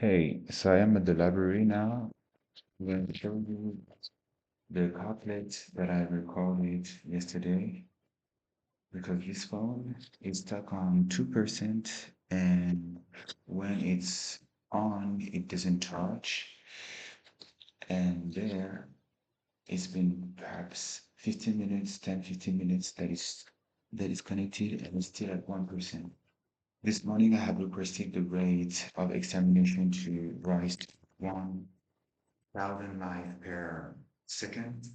Hey, so I am at the library now. I'm going to show you the couplet that I recorded yesterday because this phone is stuck on 2% and when it's on, it doesn't charge. And there, it's been perhaps 15 minutes, 10, 15 minutes that is connected and it's still at 1%. This morning, I have requested the rate of extermination to rise to 1,000 lives per second,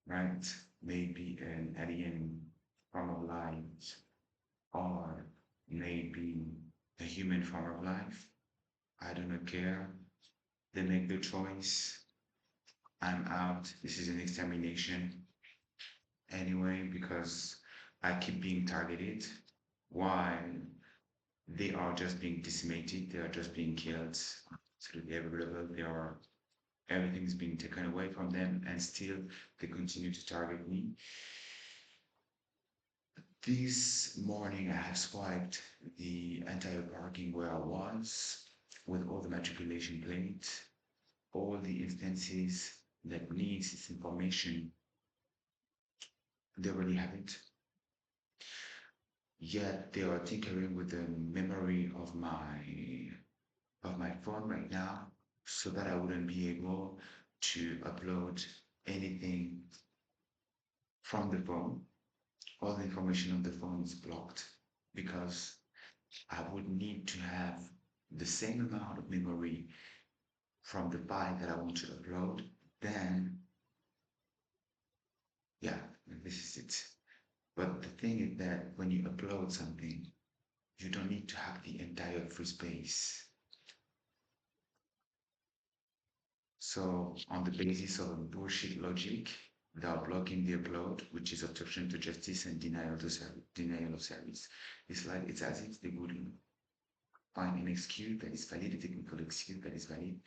right? Maybe an alien form of life, or maybe a human form of life. I don't care. They make the choice. I'm out. This is an extermination anyway because I keep being targeted while they are just being decimated. They are just being killed. Absolutely every level. Everything's being taken away from them, and still they continue to target me. This morning, I have swiped the entire parking where I was with all the matriculation plates, all the instances that needs this information. They already have it. Yet they are tinkering with the memory of my phone right now, so that I wouldn't be able to upload anything from the phone. All the information on the phone is blocked because I would need to have the same amount of memory from the file that I want to upload. Then, yeah, this is it. But the thing is that when you upload something, you don't need to have the entire free space. So, on the basis of a bullshit logic, they are blocking the upload, which is obstruction to justice and denial of service. It's as if they would find an excuse that is valid, a technical excuse that is valid.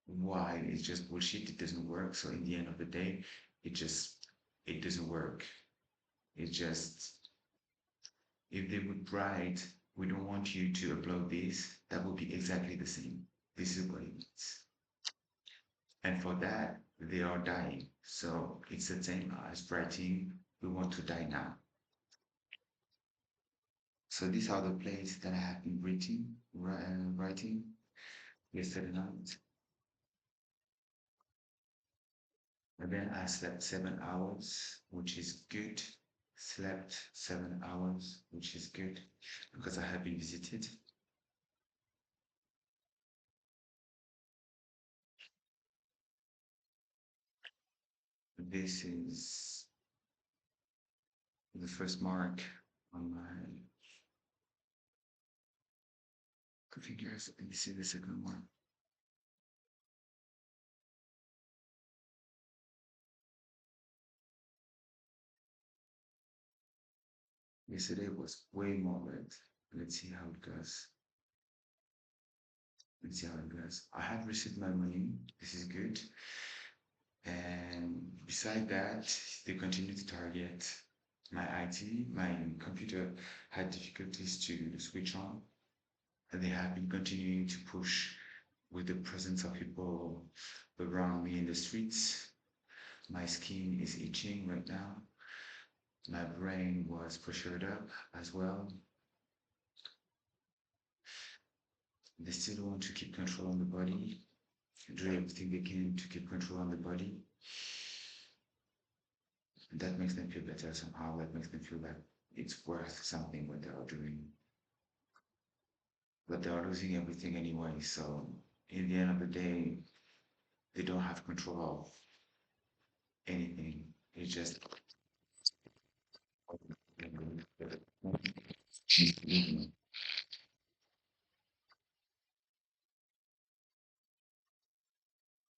Why? It's just bullshit. It doesn't work. So in the end of the day, it doesn't work. It's just if they would write, we don't want you to upload this, that would be exactly the same. This is what it means. And for that, they are dying. So it's the same as writing, we want to die now. So these are the plays that I have been writing yesterday night. And then I slept 7 hours, which is good. Slept 7 hours, which is good because I have been visited. This is the first mark on my fingers, and this is the second one. Yesterday was way more red. Let's see how it goes. Let's see how it goes. I have received my money. This is good. And beside that, they continue to target my IT. My computer had difficulties to switch on. And they have been continuing to push with the presence of people around me in the streets. My skin is itching right now. My brain was pressured up as well. They still want to keep control on the body, do everything they can to keep control on the body. That makes them feel better somehow. That makes them feel that it's worth something what they are doing. But they are losing everything anyway. So in the end of the day, they don't have control of anything. It's just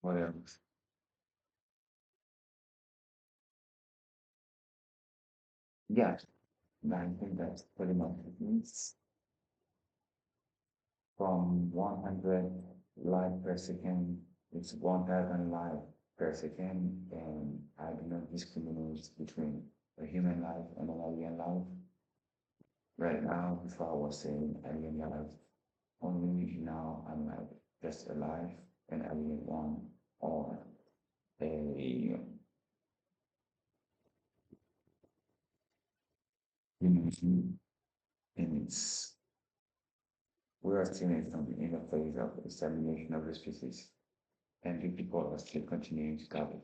whatever. Yeah, I think that's pretty much it. Means from 100 live per second, it's 1,000 live per second, and I do not discriminate between a human life and an alien life. Right now, before I was saying alien life, only now I'm like just alive and I really want or a human, and it's we are still in the phase of extermination of the species, and the people are still continuing to die,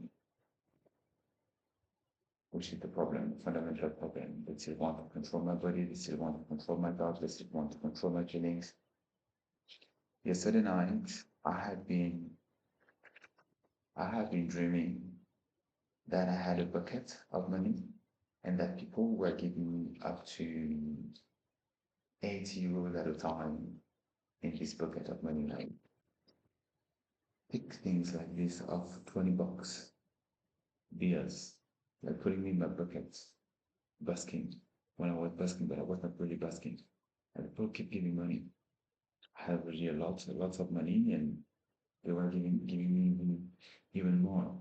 which is the problem, the fundamental problem. They still want to control my body, they still want to control my thoughts, they still want to control my feelings. Yesterday night, I have been dreaming that I had a bucket of money and that people were giving me up to 80 euros at a time in this bucket of money. Like big things like this of 20 bucks, beers, like putting me in my buckets, busking when I was busking, but I was not really busking. And people keep giving money. I have really lots of money and they were giving me even more.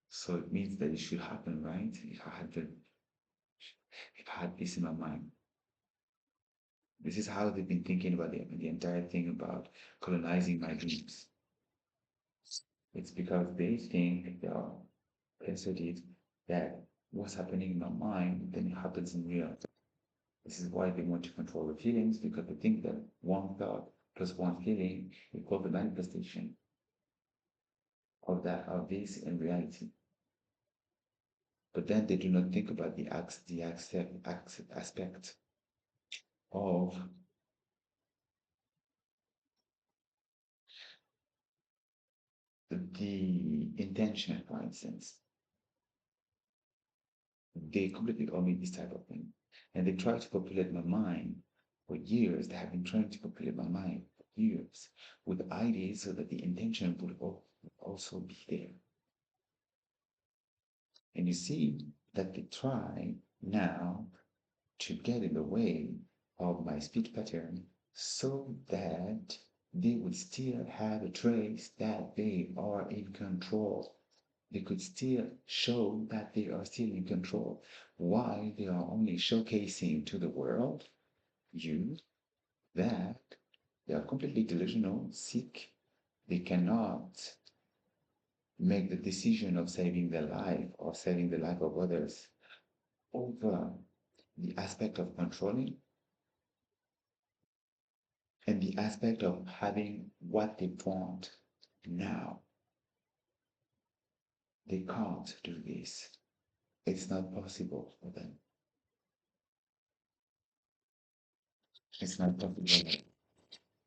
So it means that it should happen, right? If I had this in my mind. This is how they've been thinking about the entire thing about colonizing my dreams. It's because they think they are sensitive that what's happening in my mind then it happens in real. This is why they want to control the feelings because they think that one thought plus one feeling equals the manifestation of this in reality. But then they do not think about aspect of the intention, for instance. They completely omit this type of thing. And they try to populate my mind for years. They have been trying to populate my mind for years with ideas so that the intention would also be there. And you see that they try now to get in the way of my speech pattern so that they would still have a trace that they are in control. They could still show that they are still in control while they are only showcasing to the world, you, that they are completely delusional, sick. They cannot make the decision of saving their life or saving the life of others over the aspect of controlling and the aspect of having what they want now. They can't do this. It's not possible for them. It's not possible.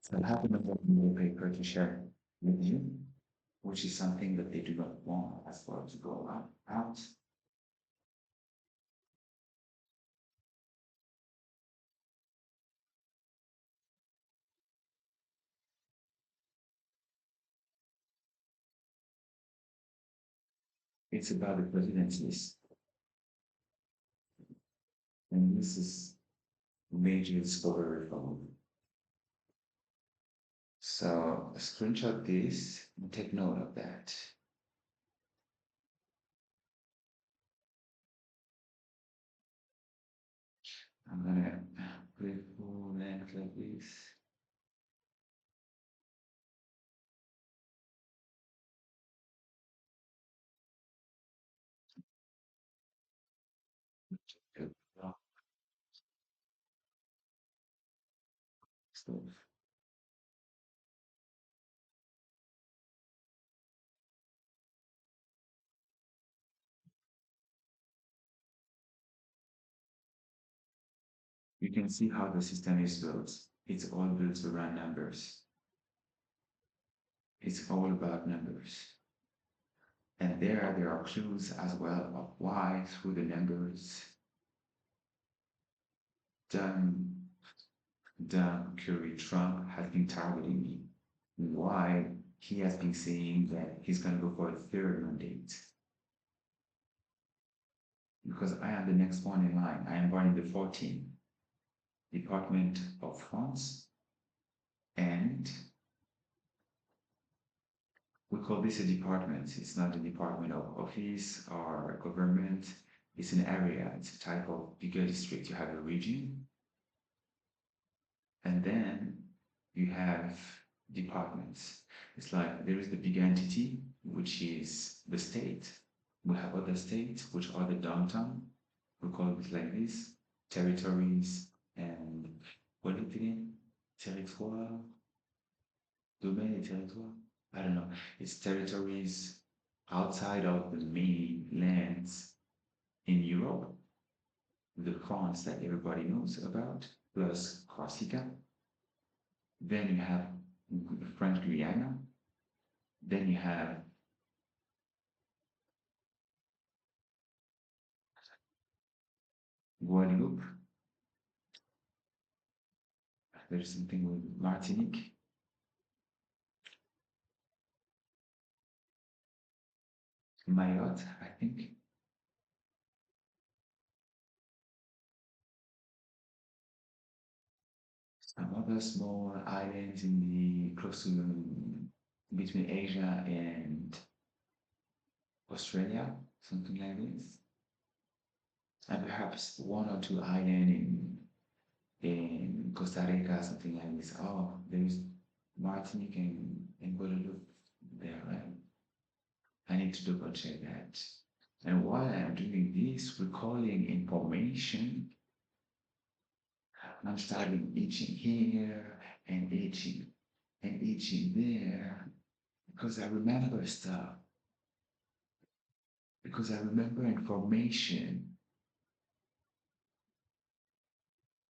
So I have another new paper to share with you, which is something that they do not want as well to go out. It's about the presidencies, and this is major discovery from. So screenshot this and take note of that. I'm gonna put it full length like this. Stuff. You can see how the system is built. It's all built around numbers. It's all about numbers. And there are clues as well of why through the numbers John, Curry Trump has been targeting me. Why he has been saying that he's going to go for a third mandate. Because I am the next one in line. I am born in the 14th Department of France, and we call this a department. It's not a department of office or government. It's an area. It's a type of bigger district. You have a region, and then you have departments. It's like there is the big entity, which is the state. We have other states, which are the downtown. We call it like this, territories and what is it again? Territoire, domaine et territoire. I don't know. It's territories outside of the main lands in Europe, the France that everybody knows about, plus Corsica. Then you have French Guiana. Then you have Guadeloupe. There's something with Martinique. Mayotte, I think. Some other small islands in the close to between Asia and Australia, something like this. And perhaps one or two islands in Costa Rica, something like this. Oh, there's Martinique and Guadeloupe there, right? I need to double check that. And while I'm doing this, recalling information, I'm starting itching here and itching there because I remember stuff, because I remember information.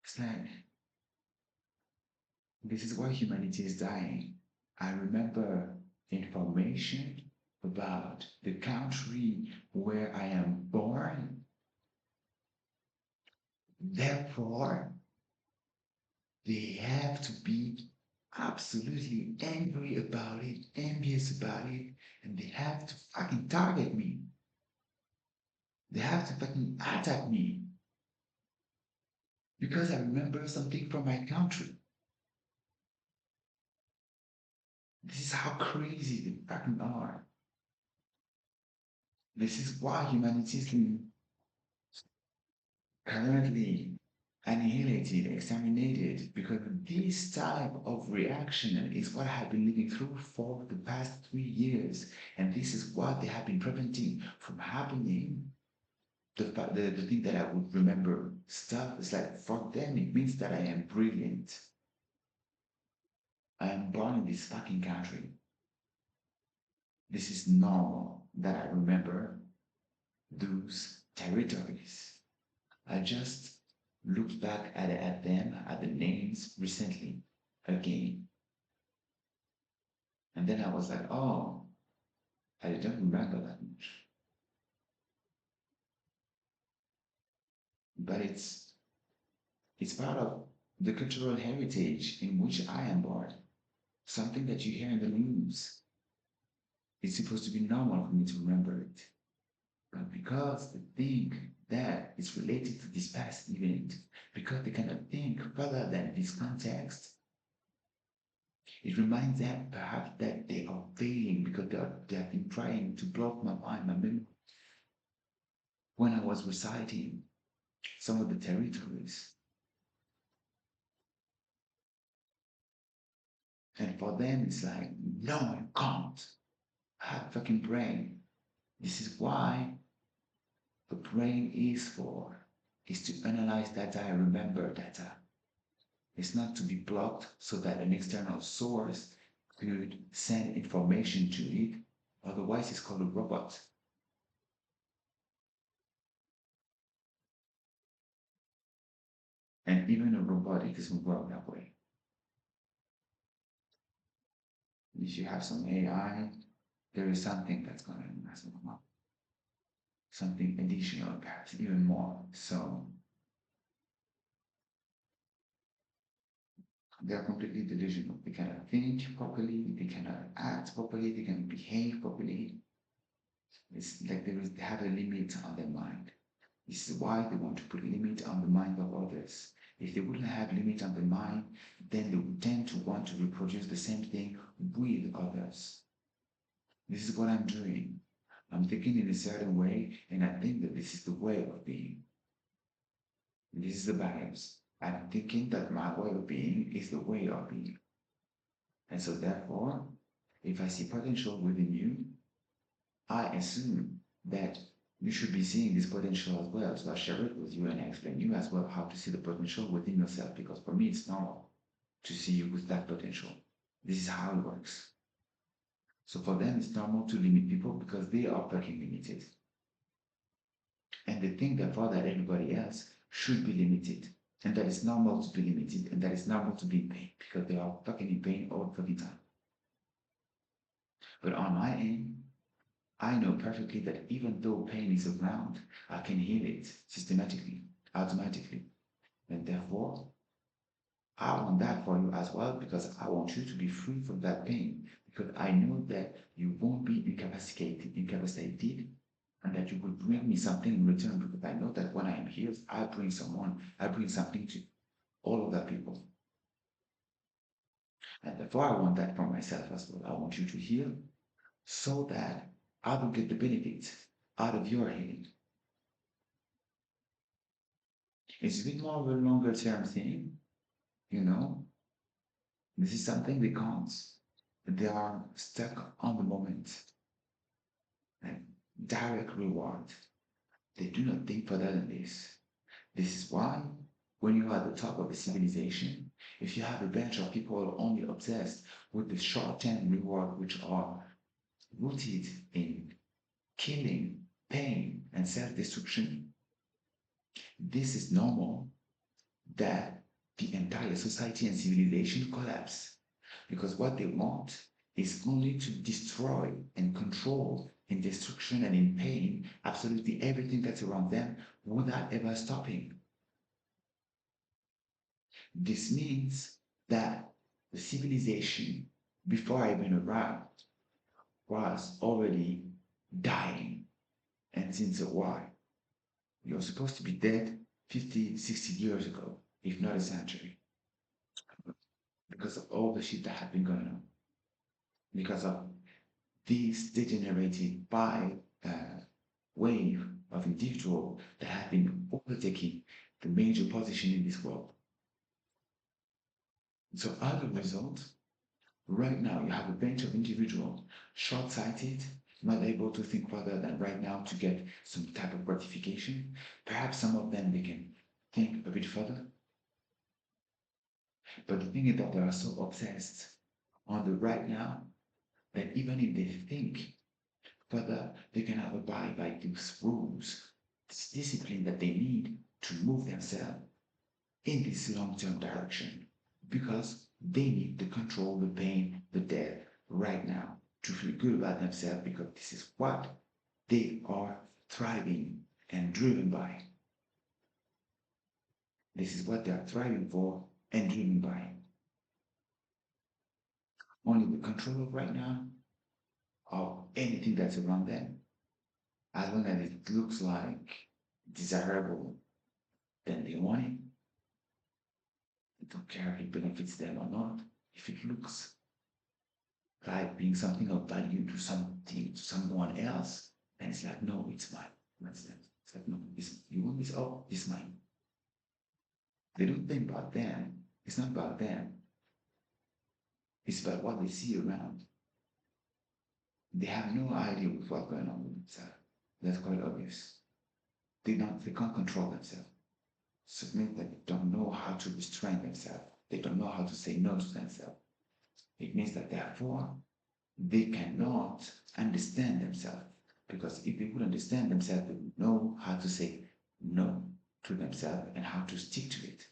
It's like, this is why humanity is dying. I remember information about the country where I am born. Therefore, they have to be absolutely angry about it, envious about it, and they have to fucking target me. They have to fucking attack me because I remember something from my country. This is how crazy they fucking are. This is why humanity is currently annihilated, exterminated, because this type of reaction is what I have been living through for the past 3 years. And this is what they have been preventing from happening. The thing that I would remember stuff is like, for them, it means that I am brilliant. I am born in this fucking country. This is normal that I remember those territories. I just looked back at them, at the names recently again. And then I was like, oh, I don't remember that much. But it's part of the cultural heritage in which I am born. Something that you hear in the news. It's supposed to be normal for me to remember it. But because they think that it's related to this past event, because they cannot think further than this context, it reminds them perhaps that they are failing because they have been trying to block my mind, my memory. When I was reciting some of the territories, and for them it's like, no, you can't. I have a fucking brain. This is why the brain is for, is to analyze data and remember data. It's not to be blocked so that an external source could send information to it. Otherwise, it's called a robot. And even a robot, it doesn't work that way. If you have some AI, there is something that's going to mess them up. Something additional, perhaps even more. So they are completely delusional. They cannot think properly, they cannot act properly, they cannot behave properly. It's like they have a limit on their mind. This is why they want to put limit on the mind of others. If they wouldn't have limit on the mind, then they would tend to want to reproduce the same thing with others. This is what I'm doing. I'm thinking in a certain way, and I think that this is the way of being. This is the bias. I'm thinking that my way of being is the way of being. And so therefore, if I see potential within you, I assume that you should be seeing this potential as well. So I share it with you and I explain you as well how to see the potential within yourself, because for me it's normal to see you with that potential. This is how it works. So for them, it's normal to limit people because they are fucking limited. And they think therefore that everybody else should be limited. And that it's normal to be limited and that it's normal to be in pain because they are fucking in pain all the fucking time. But on my end, I know perfectly that even though pain is around, I can heal it systematically, automatically. And therefore, I want that for you as well because I want you to be free from that pain because I know that you won't be incapacitated and that you will bring me something in return because I know that when I am healed, I bring something to all of the people. And therefore, I want that for myself as well. I want you to heal so that I will get the benefits out of your healing. It's a bit more of a longer term thing, you know. This is something they can't. They are stuck on the moment. Like direct reward. They do not think further than this. This is why when you are at the top of a civilization, if you have a bunch of people only obsessed with the short-term reward, which are rooted in killing, pain, and self-destruction, this is normal that the entire society and civilization collapse. Because what they want is only to destroy and control in destruction and in pain absolutely everything that's around them without ever stopping. This means that the civilization, before I even arrived, was already dying. And since a while, you're supposed to be dead 50, 60 years ago, if not a century, because of all the shit that had been going on, because of this degenerated by wave of individuals that have been overtaking the major position in this world. So as a result, right now you have a bunch of individuals short-sighted, not able to think further than right now to get some type of gratification. Perhaps some of them they can think a bit further. But the thing is that they are so obsessed on the right now that even if they think further, they cannot abide by these rules, this discipline that they need to move themselves in this long-term direction because they need the control, the pain, the death right now to feel good about themselves because this is what they are thriving and driven by. This is what they are thriving for and driven by. Only the control of right now of anything that's around them, as long as it looks like desirable, then they want it. They don't care if it benefits them or not. If it looks like being something of value to something, to someone else, and it's like, no, it's mine. That's it. It's like, no, you want this? Oh, it's mine. They don't think about them. It's not about them. It's about what they see around. They have no idea what's going on with themselves. That's quite obvious. They can't control themselves. So it means that they don't know how to restrain themselves. They don't know how to say no to themselves. It means that therefore they cannot understand themselves. Because if they would understand themselves, they would know how to say no to themselves and how to stick to it.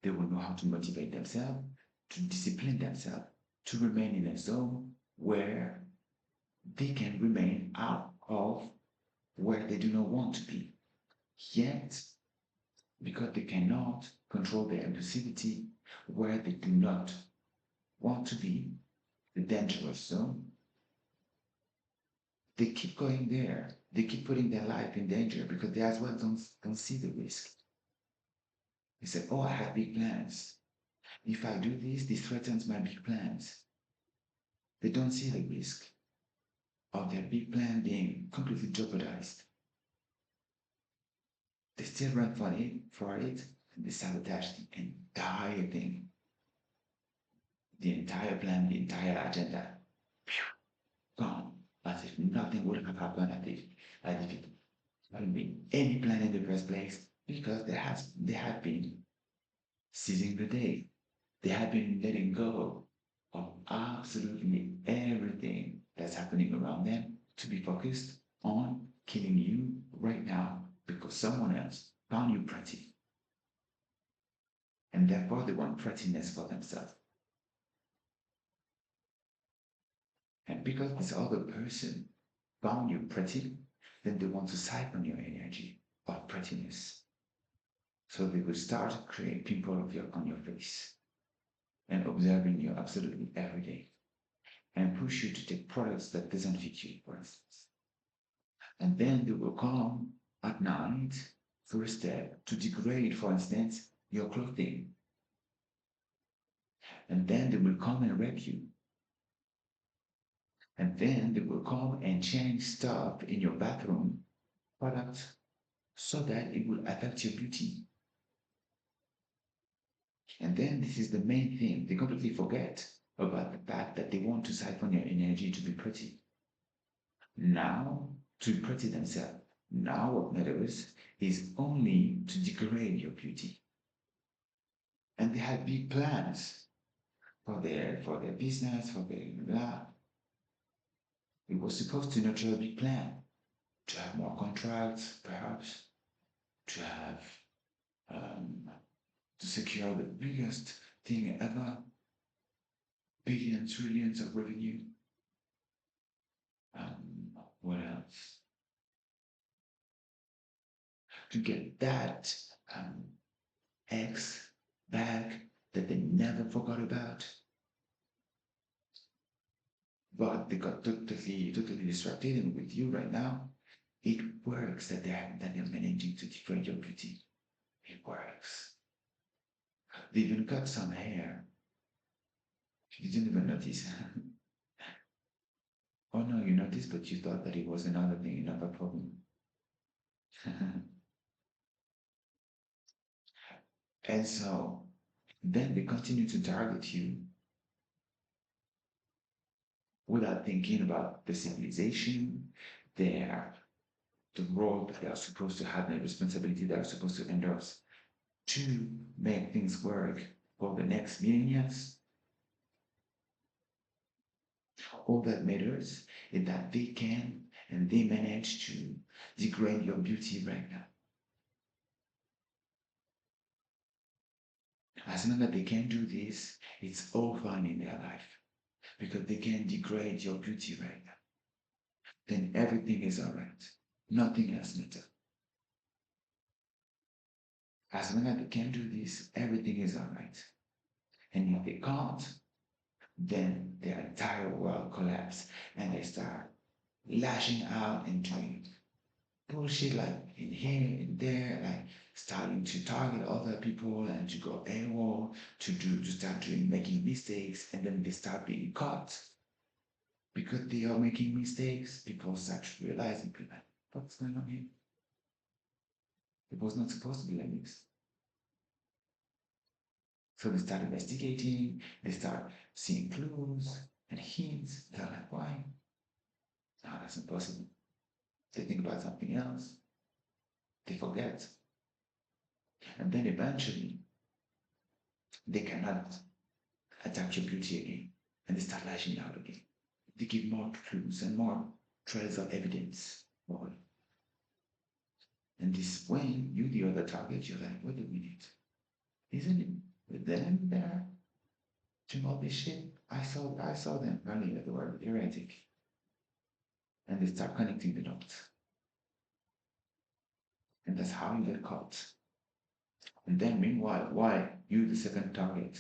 They will know how to motivate themselves, to discipline themselves, to remain in a zone where they can remain out of where they do not want to be. Yet, because they cannot control their impulsivity where they do not want to be, the dangerous zone, they keep going there. They keep putting their life in danger because they as well don't see the risk. They say, oh, I have big plans. If I do this threatens my big plans. They don't see the risk of their big plan being completely jeopardized. They still run for it, and they sabotage the entire thing. The entire plan, the entire agenda, gone. As if nothing would have happened, as if it hadn't been any plan in the first place, because they had been seizing the day. They had been letting go of absolutely everything that's happening around them to be focused on killing you right now because someone else found you pretty. And therefore they want prettiness for themselves. And because this other person found you pretty, then they want to siphon your energy of prettiness. So they will start creating pimple on your face and observing you absolutely every day and push you to take products that doesn't fit you, for instance. And then they will come at night for a step to degrade, for instance, your clothing. And then they will come and rape you. And then they will come and change stuff in your bathroom products so that it will affect your beauty. And then this is the main thing. They completely forget about the fact that they want to siphon your energy to be pretty. Now, to be pretty themselves. Now what matters is only to degrade your beauty. And they had big plans for their business, for their blah. It was supposed to nurture a big plan, to have more contracts, perhaps, to have to secure the biggest thing ever, billions, trillions of revenue. What else? To get that X back that they never forgot about. But they got totally distracted, and with you right now, it works that they're managing to degrade your beauty. It works. They even cut some hair. You didn't even notice. Oh no, you noticed, but you thought that it was another thing, another problem. And so then they continue to target you without thinking about the civilization, their the role that they are supposed to have, the responsibility they are supposed to endorse to make things work for the next million years. All that matters is that they can and they manage to degrade your beauty right now. As long as they can do this, it's all fine in their life because they can degrade your beauty right now. Then everything is all right. Nothing else matters. As long as they can do this, everything is all right. And if they can't, then their entire world collapses and they start lashing out and doing bullshit like in here, in there, like starting to target other people and to go AWOL, to start making mistakes, and then they start being caught because they are making mistakes. People start realizing, like, what's going on here? It was not supposed to be like this. So they start investigating, they start seeing clues and hints. They're like, why? No, that's impossible. They think about something else. They forget. And then eventually, they cannot attack your beauty again. And they start lashing out again. They give more clues and more trails of evidence. More. And this when you, the other target, you're like, wait a minute. Isn't it with them there doing all this shit? I saw them earlier, they were erratic. And they start connecting the dots. And that's how you get caught. And then meanwhile, while you, the second target,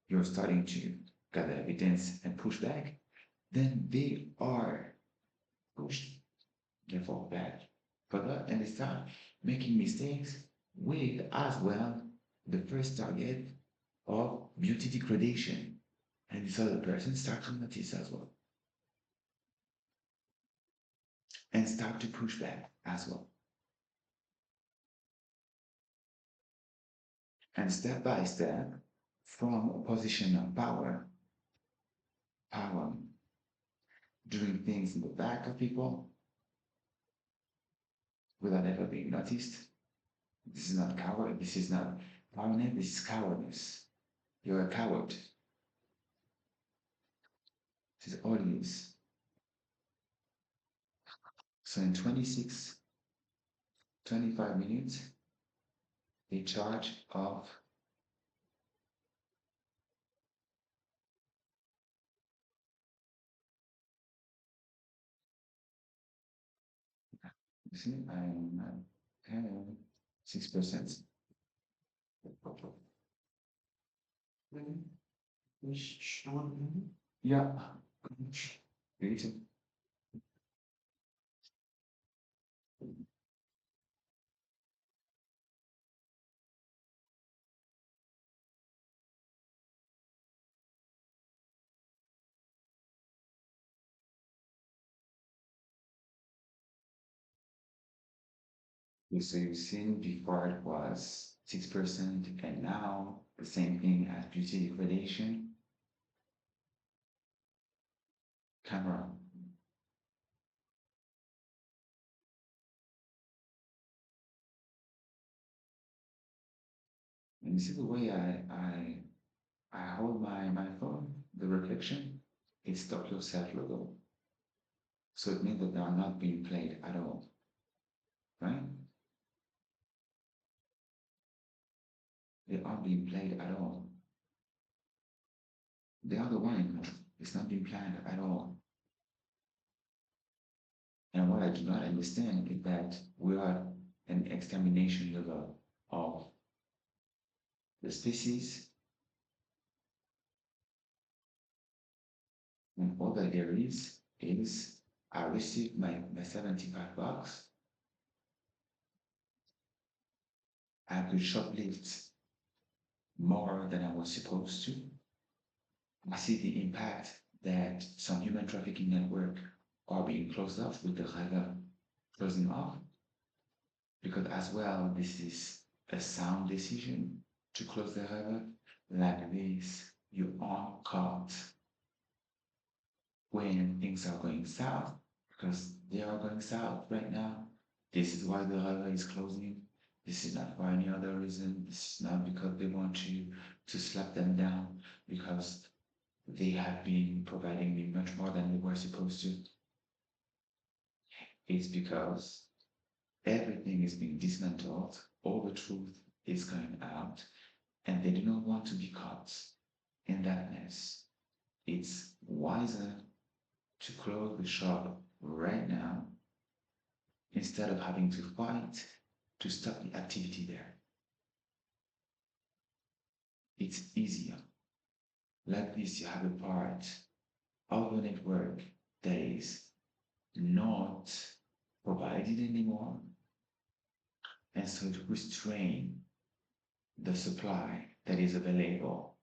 you're starting to gather evidence and push back, then they are pushed, they fall back further, and they start making mistakes with as well the first target of beauty degradation. And this other person starts to notice as well and start to push back as well. And step by step, from a position of power, doing things in the back of people without ever being noticed. This is not coward. This is not violence. This is cowardice. You're a coward. This is all it is. So in 25 minutes, a charge of, you see, I'm at 6%. Yeah. Great. So you've seen before it was 6%, and now the same thing as beauty degradation, camera. And you see the way I hold my phone, the reflection, it's Stalk Yourself logo. So it means that they are not being played at all, right? They aren't being played at all. The other one is not being planned at all. And what I do not understand is that we are an extermination level of the species, and all that there is I received my $75. I could shoplift more than I was supposed to. I see the impact that some human trafficking network are being closed off with the Rega closing off, because as well, this is a sound decision to close the Rega. Like this, you are caught when things are going south, because they are going south right now. This is why the Rega is closing. This is not for any other reason. This is not because they want you to slap them down, because they have been providing me much more than they were supposed to. It's because everything is being dismantled, all the truth is coming out, and they do not want to be caught in that mess. It's wiser to close the shop right now instead of having to fight to stop the activity there. It's easier. Like this, you have a part of the network that is not provided anymore, and so to restrain the supply that is available.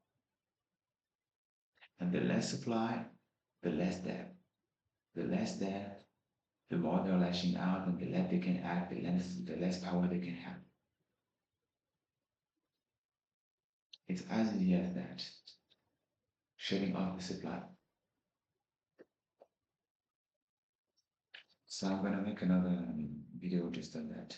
And the less supply, the less debt. The less debt, the more they're lashing out, and the less they can act, the less power they can have. It's as easy as that. Shutting off the supply. So I'm gonna make another video just on that.